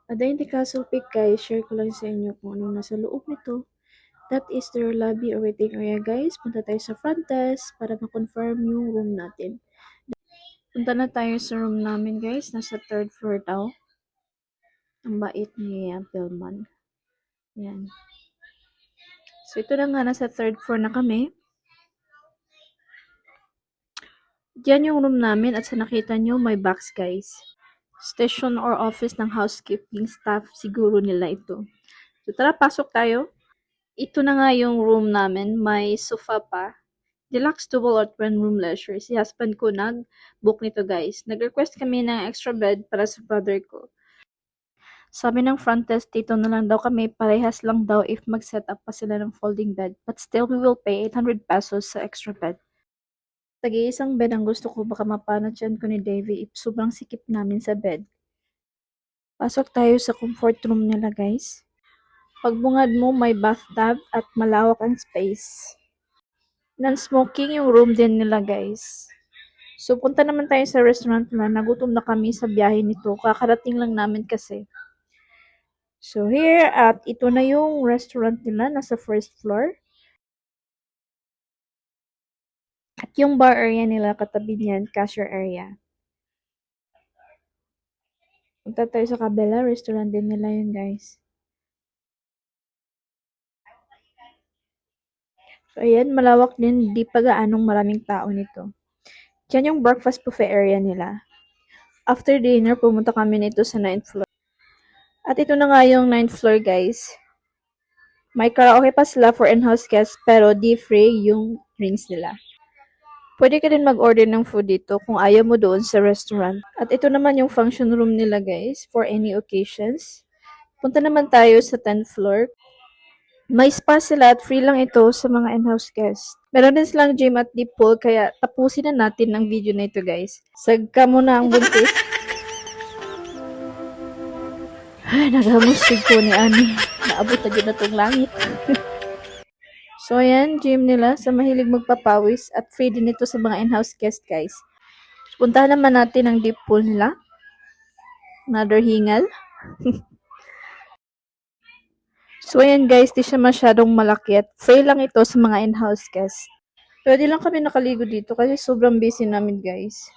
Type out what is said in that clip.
Adain di Castle Peak guys, share ko lang sa inyo kung anong nasa loob nito. That is their lobby or waiting area guys. Punta tayo sa front desk para ma-confirm yung room natin. Punta na tayo sa room namin guys, nasa third floor daw. Ang bait ni Pilman. Yan. So ito na nga, nasa third floor na kami. Yan yung room namin at sa nakita nyo may box guys. Station or office ng housekeeping staff siguro nila ito. So tara, pasok tayo. Ito na nga yung room namin. May sofa pa. Deluxe double or twin room leisure. Si husband ko nag-book nito guys. Nag-request kami ng extra bed para sa brother ko. Sabi ng front desk, dito na lang daw kami. Parehas lang daw if mag-set up pa sila ng folding bed. But still, we will pay 800 pesos sa extra bed. Tagi-isang bed ang gusto ko, baka mapanat yan ko ni Davy if sobrang sikip namin sa bed. Pasok tayo sa comfort room nila guys. Pagbungad mo, may bathtub at malawak ang space. Non-smoking yung room din nila guys. So punta naman tayo sa restaurant na. Nagutom na kami sa biyahe nito. Kakarating lang namin kasi. So here, at ito na yung restaurant nila. Nasa first floor. At yung bar area nila, katabi niyan, cashier area. Punta tayo sa kabila, restaurant din nila yun guys. So ayan, malawak din, di pa gaanong maraming tao nito. Diyan yung breakfast buffet area nila. After dinner, pumunta kami nito sa 9th floor. At ito na nga yung 9th floor guys. May karaoke pa sila for in-house guests pero di free yung drinks nila. Pwede ka din mag-order ng food dito kung ayaw mo doon sa restaurant. At ito naman yung function room nila guys for any occasions. Punta naman tayo sa 10th floor. May spa sila at free lang ito sa mga in-house guests. Meron din silang gym at deep pool kaya tapusin na natin ang video na ito guys. Sagka mo na ang buntis. Ay, nagamusig ko ni Ani. Naabot na dyan na itong langit. So, ayan, gym nila sa mahilig magpapawis at free din ito sa mga in-house guest, guys. Puntahan naman natin ang deep pool nila. Another hingal. So, ayan guys, di siya masyadong malaki at free lang ito sa mga in-house guest. Pwede lang kami nakaligo dito kasi sobrang busy namin, guys.